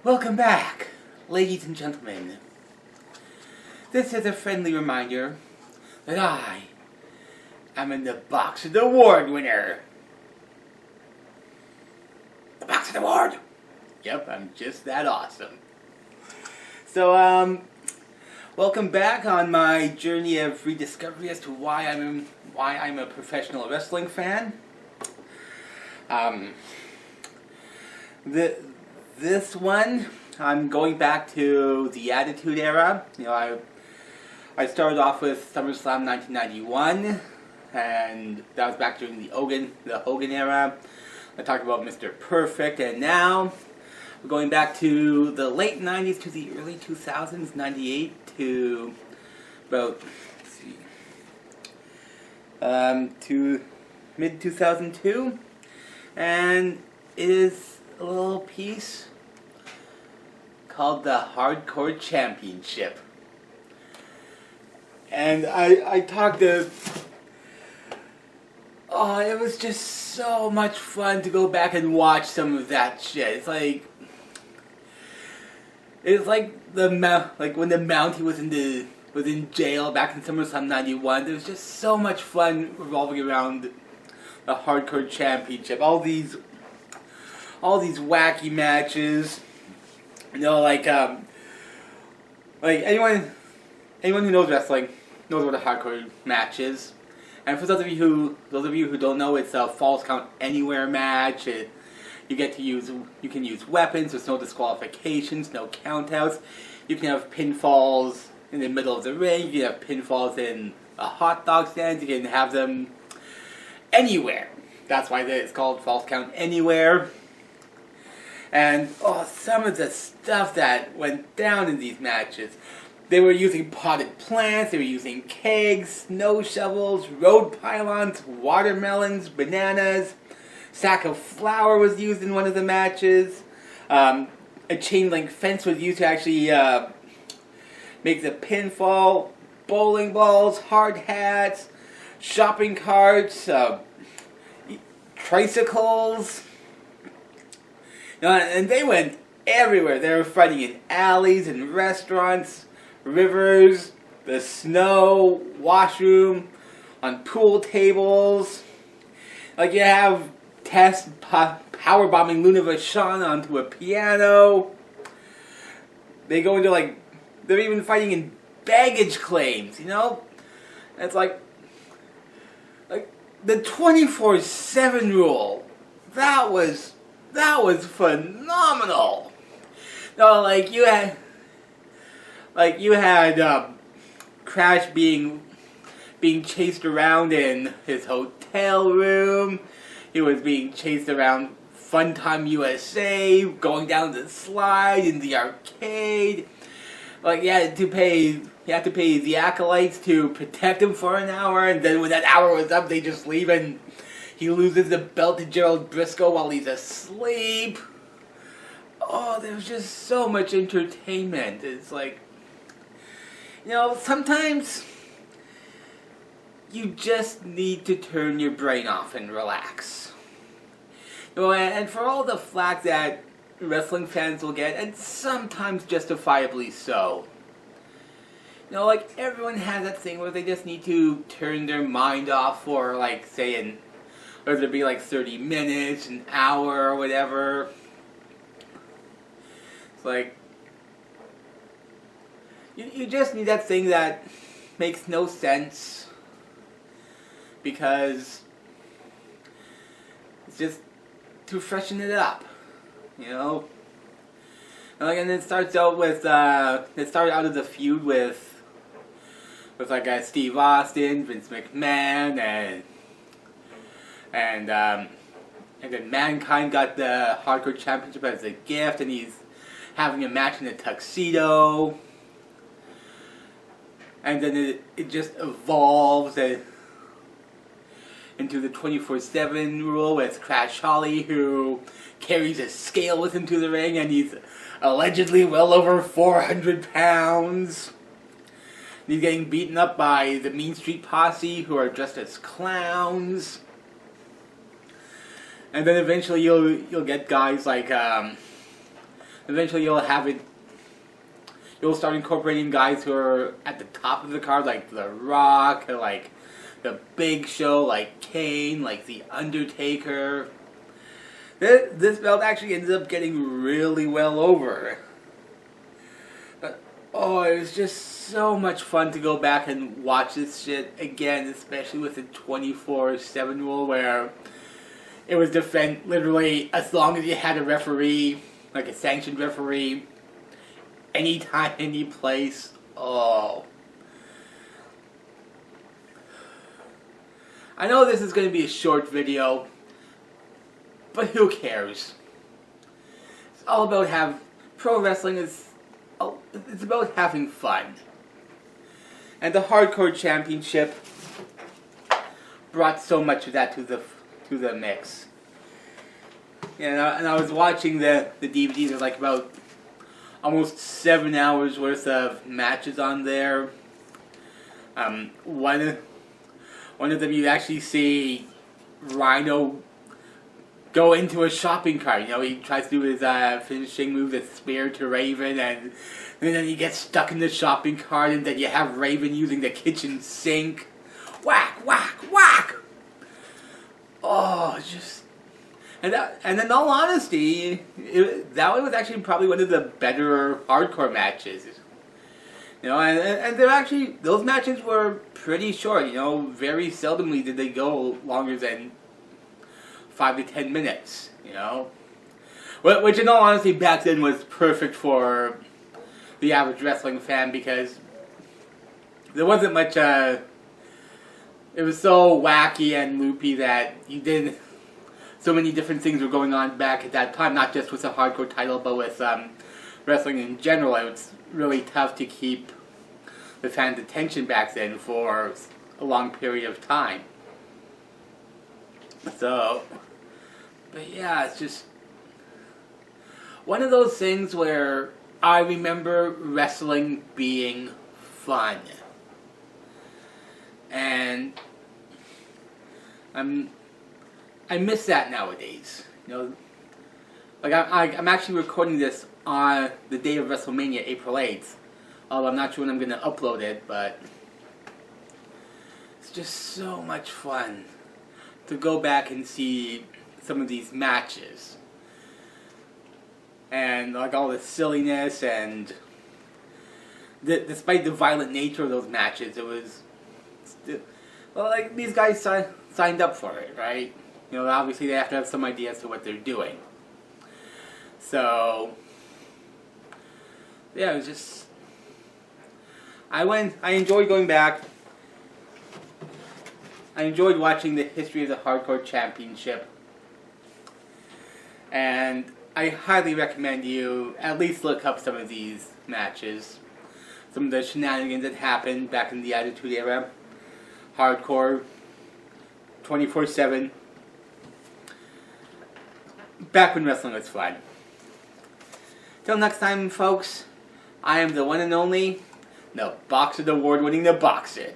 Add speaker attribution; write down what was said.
Speaker 1: Welcome back, ladies and gentlemen. This is a friendly reminder that I am in the Box of the Award winner. The Box of the Award! Yep, I'm just that awesome. So, welcome back on my journey of rediscovery as to why I'm a professional wrestling fan. This one, I'm going back to the Attitude Era. I started off with SummerSlam 1991, and that was back during the Hogan era. I talked about Mr. Perfect, and now we're going back to the late 90s to the early 2000s, 98 to about, to mid 2002, and it is a little piece called the Hardcore Championship. And I talked to... Oh, it was just so much fun to go back and watch some of that shit. It's like when the Mountie was in jail back in SummerSlam 91. There was just so much fun revolving around the Hardcore Championship. All these wacky matches. Like anyone who knows wrestling knows what a hardcore match is. And for those of you who don't know, it's a Falls Count Anywhere match. You can use weapons. There's no disqualifications, no countouts. You can have pinfalls in the middle of the ring. You can have pinfalls in a hot dog stand. You can have them anywhere. That's why it's called Falls Count Anywhere. And some of the stuff that went down in these matches. They were using potted plants, they were using kegs, snow shovels, road pylons, watermelons, bananas. Sack of flour was used in one of the matches. A chain link fence was used to actually make the pinfall. Bowling balls, hard hats, shopping carts, tricycles. And they went everywhere. They were fighting in alleys and restaurants, rivers, the snow, washroom, on pool tables. Like you have Tess powerbombing Luna Vachon onto a piano. They go into they're even fighting in baggage claims, It's like the 24/7 rule. That was phenomenal. You had Crash being chased around in his hotel room. He was being chased around Funtime USA, going down the slide in the arcade. You had to pay the acolytes to protect him for an hour, and then when that hour was up, they just leave and he loses the belt to Gerald Briscoe while he's asleep. Oh, there was just so much entertainment. It's sometimes you just need to turn your brain off and relax. And for all the flack that wrestling fans will get, and sometimes justifiably so, everyone has that thing where they just need to turn their mind off for, say, whether it be 30 minutes, an hour, or whatever. It's you just need that thing that makes no sense, because it's just to freshen it up, And it starts out with, it started out as a feud with Steve Austin, Vince McMahon, and then Mankind got the Hardcore Championship as a gift, and he's having a match in a tuxedo. And then it just evolves into the 24/7 rule with Crash Holly, who carries a scale with him to the ring, and he's allegedly well over 400 pounds. And he's getting beaten up by the Mean Street Posse, who are dressed as clowns. And then eventually you'll get guys like Eventually you'll start incorporating guys who are at the top of the card, like The Rock, like The Big Show, like Kane, like The Undertaker. This belt actually ended up getting really well over. Oh, it was just so much fun to go back and watch this shit again, especially with the 24/7 rule where it was defend literally as long as you had a referee, like a sanctioned referee, anytime, any place. Oh. I know this is going to be a short video, but who cares? It's all about pro wrestling is, it's about having fun. And the Hardcore Championship brought so much of that to the mix. And I was watching the DVD. There's like about almost 7 hours worth of matches on there. One of them you actually see Rhino go into a shopping cart. You know, he tries to do his finishing move, the spear to Raven, and then he gets stuck in the shopping cart, and then you have Raven using the kitchen sink. Whack, whack, whack! Oh, just... And in all honesty, that one was actually probably one of the better hardcore matches. You know, and they're actually, those matches were pretty short, you know, very seldomly did they go longer than 5 to 10 minutes, you know. Which in all honesty back then was perfect for the average wrestling fan because there wasn't much, it was so wacky and loopy that you didn't, so many different things were going on back at that time, not just with the hardcore title, but with wrestling in general. It was really tough to keep the fans' attention back then for a long period of time. So, but yeah, it's just one of those things where I remember wrestling being fun. And I miss that nowadays. You know, like I'm actually recording this on the day of WrestleMania, April 8th. Although I'm not sure when I'm going to upload it, but it's just so much fun to go back and see some of these matches. And like all the silliness and despite the violent nature of those matches, it was still, well, like these guys signed up for it, right? You know, obviously they have to have some idea as to what they're doing. So yeah, it was just I enjoyed going back. I enjoyed watching the history of the Hardcore Championship. And I highly recommend you at least look up some of these matches. Some of the shenanigans that happened back in the Attitude Era. Hardcore, 24/7. Back when wrestling was fun. Till next time, folks, I am the one and only, the Boxer Award winning The Boxer.